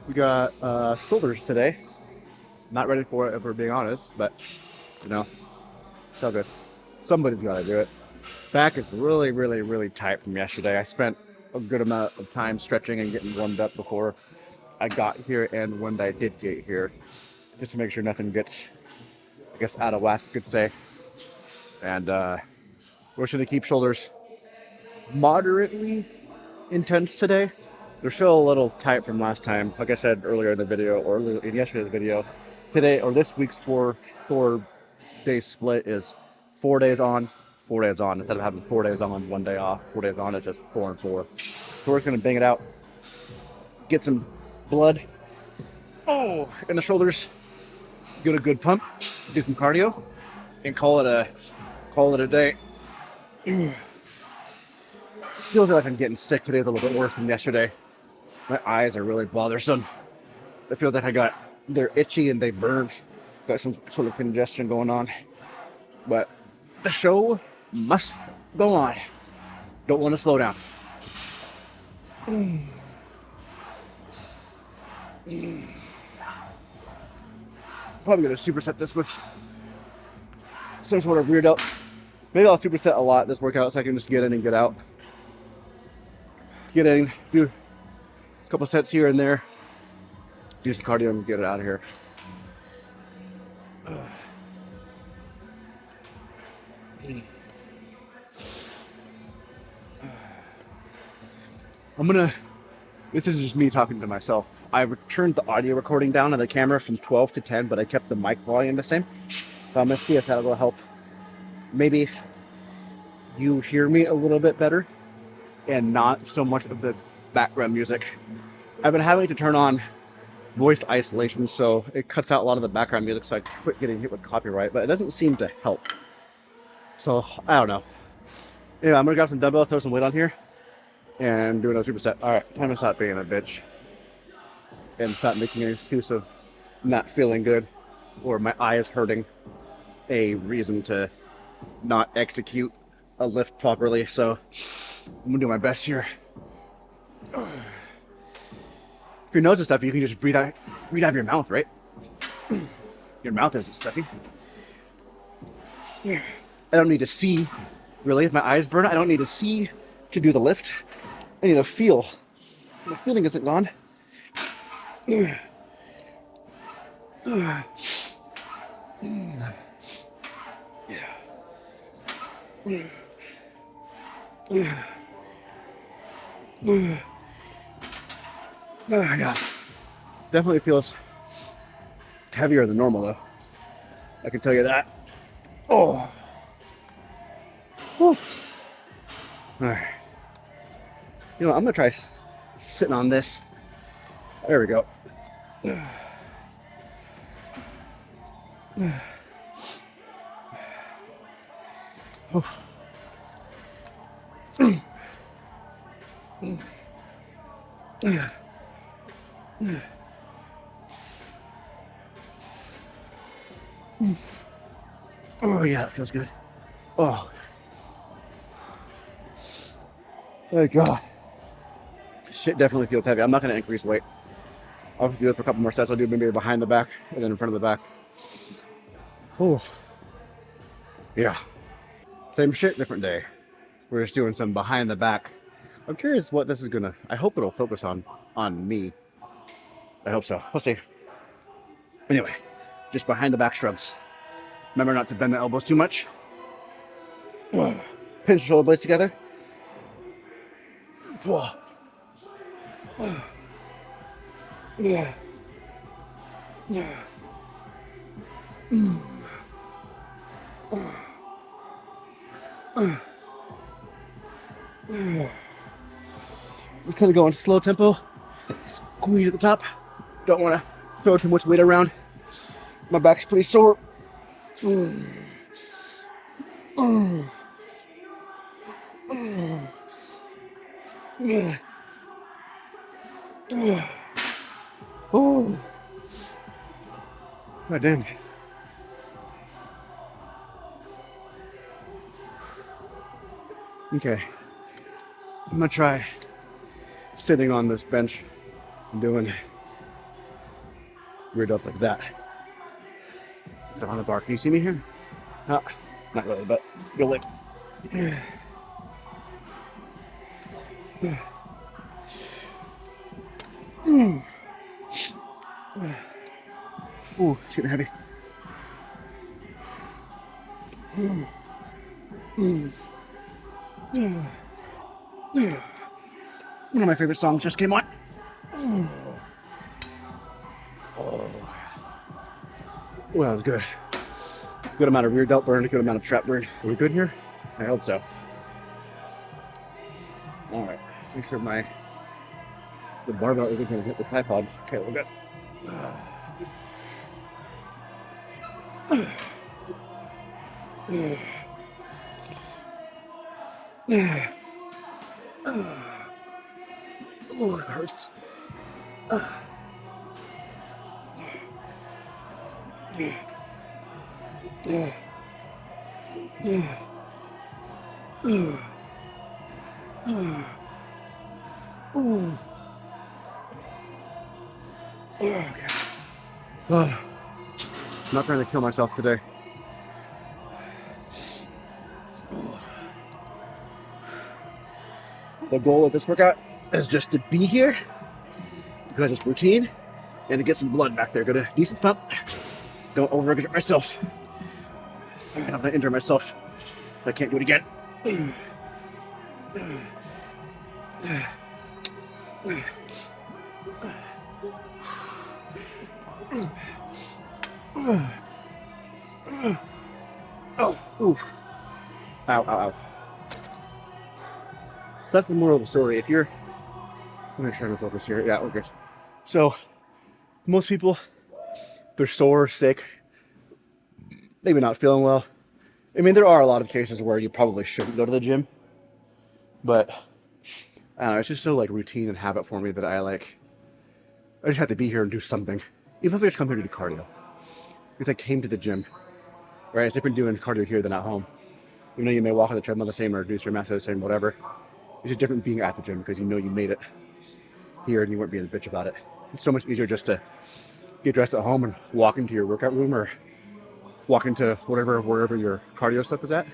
We got shoulders today. Not ready for it if we're being honest, but you know, it's all good. Somebody's got to do it. Back is really, really, really tight from yesterday. I spent a good amount of time stretching and getting warmed up before I got here and when I did get here, just to make sure nothing gets, I guess, out of whack, you could say. And we're going to keep shoulders moderately intense today. They're still a little tight from last time. Like I said earlier in the video, or in yesterday's video, today or this week's four-day split is 4 days on, 4 days on. Instead of having 4 days on, 1 day off, 4 days on, it's just 4 and 4. So we're just gonna bang it out, get some blood in the shoulders, get a good pump, do some cardio, and call it a day. Still feel like I'm getting sick today. It's a little bit worse than yesterday. My eyes are really bothersome. I feel like they're itchy and they burn. Got some sort of congestion going on. But the show must go on. Don't want to slow down. Probably gonna superset this with some sort of weird out. Maybe I'll superset a lot this workout so I can just get in and get out. Get in, do a couple sets here and there, do some cardio and get it out of here. This is just me talking to myself. I turned the audio recording down on the camera from 12 to 10, but I kept the mic volume the same. So I'm gonna see if that will help. Maybe you hear me a little bit better and not so much of the background music. I've been having to turn on voice isolation, so it cuts out a lot of the background music, so I quit getting hit with copyright, but it doesn't seem to help. So, I don't know. Anyway, I'm gonna grab some dumbbells, throw some weight on here, and do another superset. Alright, time to stop being a bitch. And stop making an excuse of not feeling good, or my eye is hurting, a reason to not execute a lift properly, so I'm gonna do my best here. If your nose is stuffy, you can just breathe out of your mouth, right? Your mouth isn't stuffy. I don't need to see, really, if my eyes burn, I don't need to see to do the lift. I need to feel. The feeling isn't gone. Yeah. Oh my God. Definitely feels heavier than normal though. I can tell you that. Oh. Whew. Alright. You know, I'm gonna try sitting on this. There we go. Oh. Oh yeah, that feels good. Oh. Thank God. Shit definitely feels heavy. I'm not gonna increase weight. I'll do it for a couple more sets. I'll do maybe behind the back and then in front of the back. Oh. Yeah. Same shit, different day. We're just doing some behind the back. I'm curious what this is gonna. I hope it'll focus on me. I hope so. We'll see. Anyway, just behind the back shrugs. Remember not to bend the elbows too much. Pinch the shoulder blades together. Yeah. We're kind of going slow tempo. Squeeze at the top. Don't want to throw too much weight around. My back's pretty sore. Oh, God damn. Okay, I'm gonna try sitting on this bench and doing rear delts like that. Put on the bar. Can you see me here? Not really, but you'll live. Ooh, it's getting heavy. One of my favorite songs just came on. Oh, that was good. Good amount of rear delt burn, a good amount of trap burn. Are we good here? I hope so. All right, make sure the barbell isn't going to hit the tripod. Okay, we're good. Oh, it hurts. I'm not trying to kill myself today. The goal of this workout is just to be here because it's routine and to get some blood back there. Get a decent pump. Don't overexert myself. I'm gonna injure myself. I can't do it again. Oh, ooh. Ow, ow, ow. So that's the moral of the story. If you're, I'm gonna try to focus here. Yeah, we're good. So, most people, they're sore, sick, maybe not feeling well. I mean, there are a lot of cases where you probably shouldn't go to the gym, but I don't know, it's just so like routine and habit for me that I just have to be here and do something. Even if I just come here to do cardio. It's like came to the gym, right? It's different doing cardio here than at home. You know, you may walk on the treadmill the same or reduce your mass the same, whatever. It's just different being at the gym because you know you made it here and you weren't being a bitch about it. It's so much easier just to get dressed at home and walk into your workout room or walk into wherever your cardio stuff is at.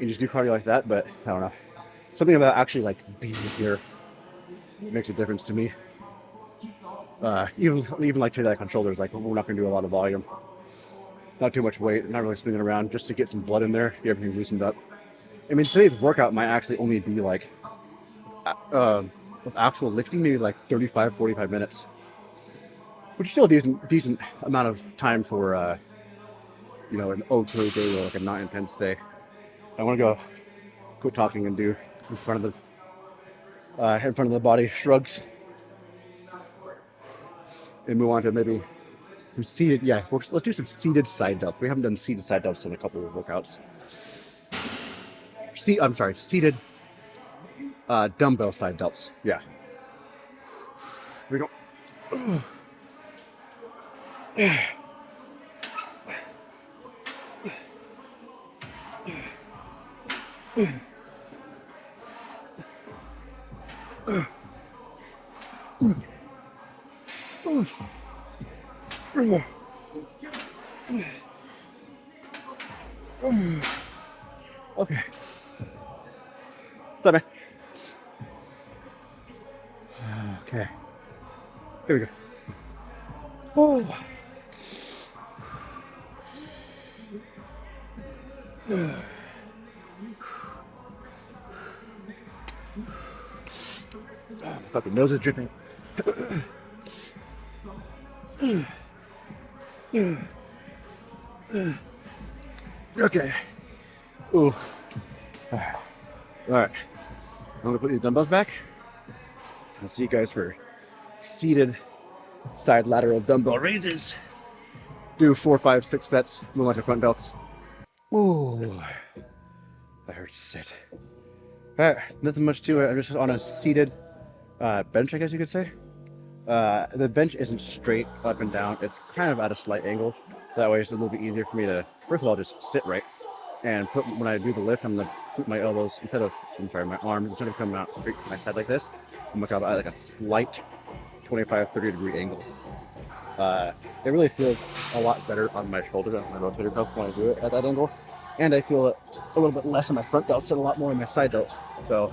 You just do cardio like that, but I don't know. Something about actually like being here makes a difference to me. Even like today, like on shoulders, like we're not gonna do a lot of volume. Not too much weight, not really swinging around, just to get some blood in there, get everything loosened up. I mean, today's workout might actually only be like, of actual lifting, maybe like 35, 45 minutes. Which is still a decent amount of time for, an okay day or like a not intense day. I want to go quit talking and do in front of the body shrugs. And move on to maybe some seated, let's do some seated side delts. We haven't done seated side delts in a couple of workouts. Seated dumbbell side delts. Yeah. Here we go. Okay. What's up, man? Okay. Here we go. Oh. My fucking nose is dripping. Okay. Ooh. All right. I'm gonna put these dumbbells back. I'll see you guys for seated side lateral dumbbell raises. Do 4, 5, 6 sets. Move on to front delts. Ooh. That hurts to sit. All right. Nothing much to it. I'm just on a seated bench, I guess you could say. The bench isn't straight up and down. It's kind of at a slight angle. So that way it's a little bit easier for me to, first of all, just sit right. And when I do the lift, I'm going to put my elbows, my arms, instead of coming out straight to my side like this, I'm going to have like a slight 25, 30-degree angle. It really feels a lot better on my shoulder and my rotator cuff when I do it at that angle. And I feel it a little bit less on my front delts and a lot more on my side delts. So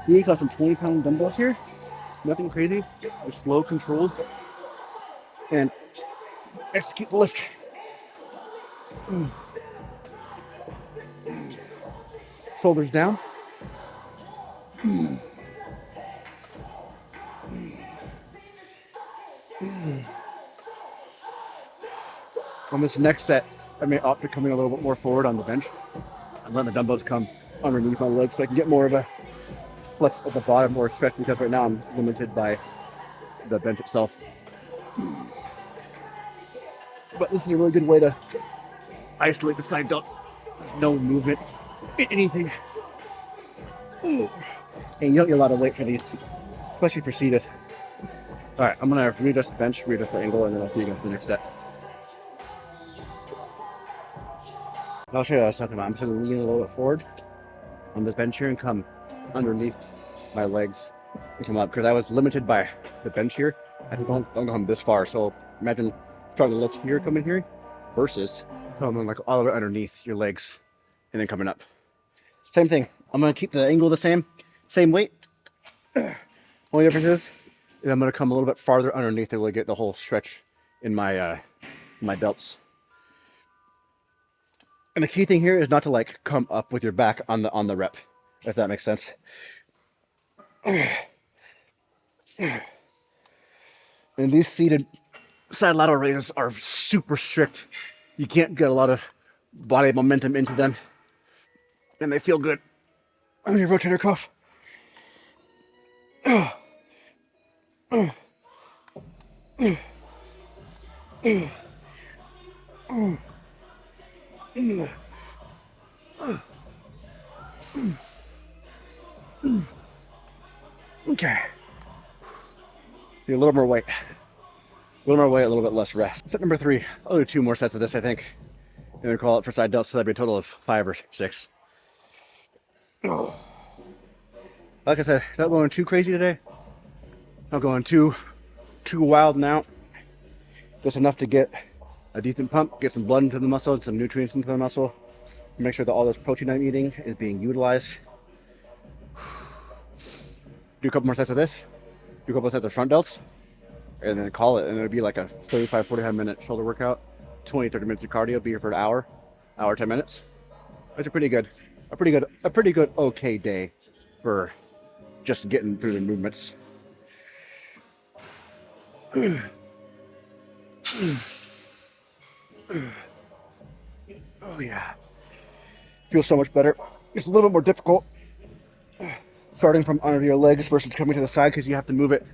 we got some 20-pound dumbbells here. Nothing crazy, just slow controlled. And execute the lift. Shoulders down. On this next set, I may opt for coming a little bit more forward on the bench and let the dumbbells come underneath my legs so I can get more of a flex at the bottom or stretch, because right now I'm limited by the bench itself. But this is a really good way to isolate the side delt. No movement in anything. And you don't get a lot of weight for these, especially for seated. All right, I'm gonna readjust the bench, readjust the angle, and then I'll see you guys for the next set. I'll show you what I was talking about. I'm just gonna lean a little bit forward on this bench here and come underneath my legs and come up, because I was limited by the bench here. I don't come this far. So imagine trying to lift here, coming here, versus coming like all the way underneath your legs and then coming up. Same thing. I'm gonna keep the angle the same weight. Only difference is I'm gonna come a little bit farther underneath to really get the whole stretch in my my delts. And the key thing here is not to like come up with your back on the rep, if that makes sense. And these seated side lateral raises are super strict. You can't get a lot of body momentum into them, and they feel good on your rotator cuff. Okay. Do a little more weight. A little more weight, a little bit less rest. Set number 3. I'll do 2 more sets of this, I think. And then call it for side delts, so that'd be a total of 5 or 6. Like I said, not going too crazy today. Not going too wild now. Just enough to get a decent pump, get some blood into the muscle and some nutrients into the muscle. Make sure that all this protein I'm eating is being utilized. Do a couple more sets of this. Do a couple of sets of front delts. And then call it. And it'll be like a 35, 45 minute shoulder workout. 20, 30 minutes of cardio. Be here for an hour, 10 minutes. That's a pretty good okay day for just getting through the movements. Oh yeah. Feels so much better. It's a little bit more difficult starting from under your legs versus coming to the side, because you have to move it,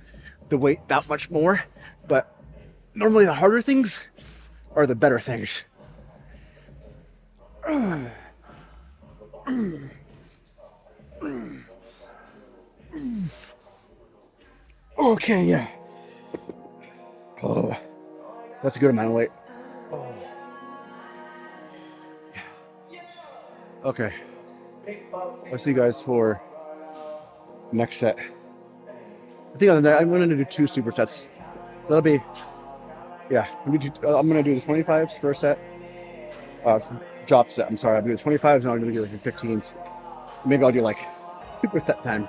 the weight, that much more. But normally the harder things are the better things. Okay, yeah. Oh, that's a good amount of weight. Okay. I'll see you guys for next set. I think I'm going to do 2 supersets. So that'll be, yeah, I'm going to do the 25s first set. Drop set, I'm sorry. I'll do the 25s and I'm going to do like the 15s. Maybe I'll do like superset time.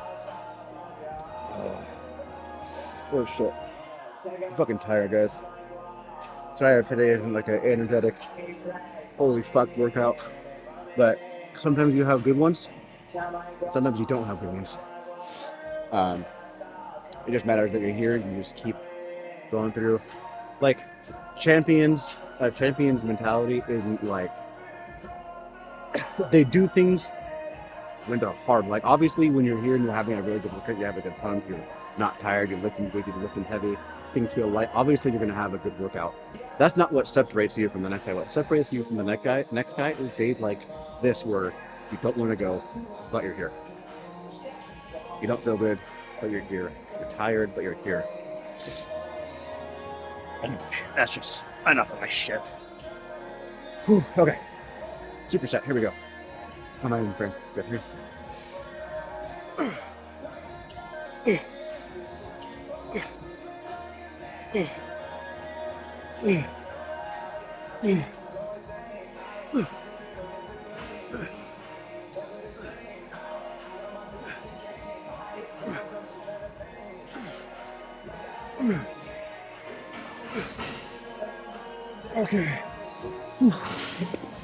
Oh shit. I'm fucking tired, guys. Sorry if today isn't like an energetic, holy fuck workout. But sometimes you have good ones. Sometimes you don't have good ones. It just matters that you're here. You just keep going through. Like champions mentality isn't like they do things when they're hard. Like obviously when you're here and you're having a really good workout, you have a good pump, you're not tired, you're lifting big, you're lifting heavy, things feel light. Obviously you're gonna have a good workout. That's not what separates you from the next guy. What separates you from the next guy is days like this where you don't want to go, but you're here. You don't feel good, but you're here. You're tired, but you're here. And that's just enough of my shit. Whew, okay. Superset, here we go. I'm not even frame. Good, here. Okay.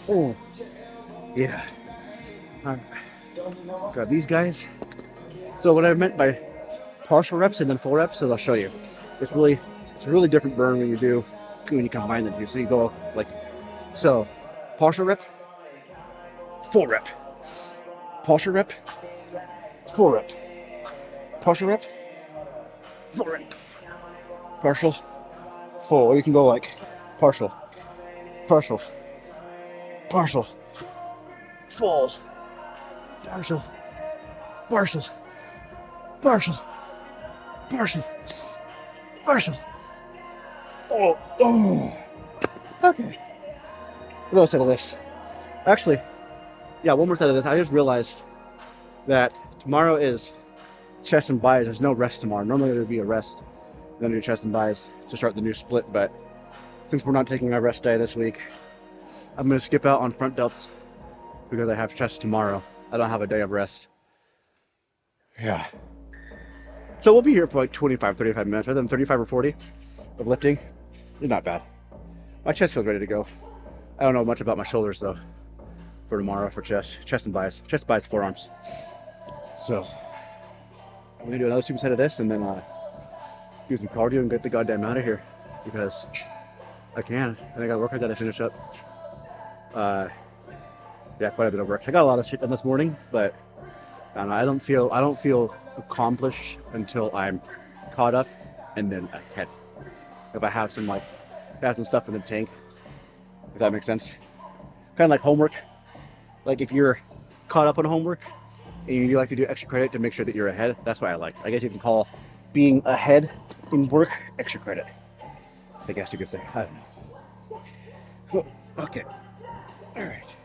Oh, yeah. All right. Grab these guys. So what I meant by partial reps and then full reps, so I'll show you. It's a really different burn when you combine the two. So you go like so, partial rep, full rep, partial rep, full rep, partial rep, full rep, partial, full. Or you can go like partial, partial, partial, full, partial, partial, partial, partial, partial. Oh. Okay. What else out of this? Actually, yeah, one more set of this. I just realized that tomorrow is chest and buys. There's no rest tomorrow. Normally there would be a rest, then do chest and buys to start the new split. But since we're not taking our rest day this week, I'm going to skip out on front delts because I have chest tomorrow. I don't have a day of rest. Yeah. So we'll be here for like 25, 35 minutes, rather than 35 or 40 of lifting. It's not bad. My chest feels ready to go. I don't know much about my shoulders though for tomorrow for chest and buys. Chest, buys, forearms. So I'm gonna do another superset of this and then do some cardio and get the goddamn out of here because I can. And I got work I gotta finish up. Yeah, quite a bit of work. I got a lot of shit done this morning, but I don't know, I don't feel accomplished until I'm caught up and then ahead. If I have some stuff in the tank, if that makes sense. Kind of like homework. Like if you're caught up on homework and you like to do extra credit to make sure that you're ahead, that's what I like. I guess you can call being ahead in work extra credit. I guess you could say. I don't know. Okay. All right.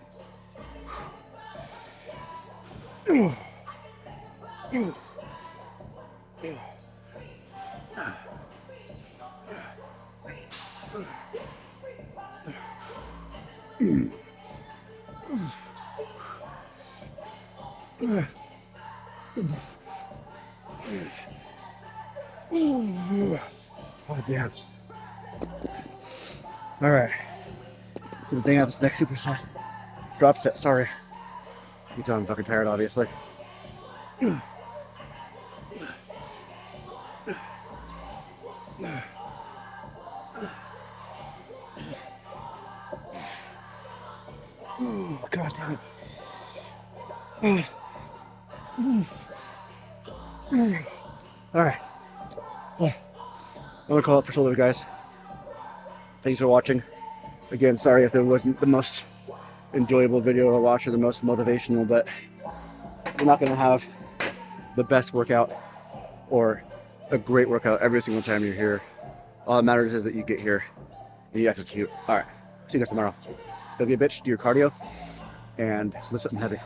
Oh, damn. All right. Gonna bang out this next superset. Drop set, sorry. You can tell I'm fucking tired, obviously. Oh, God damn it. All right. I'm gonna call it for shoulder, guys. Thanks for watching. Again, sorry if it wasn't the most enjoyable video to watch or the most motivational, but we're not gonna have the best workout or a great workout every single time you're here. All that matters is that you get here and you execute. All right, see you guys tomorrow. Don't be a bitch, do your cardio, and lift something heavy.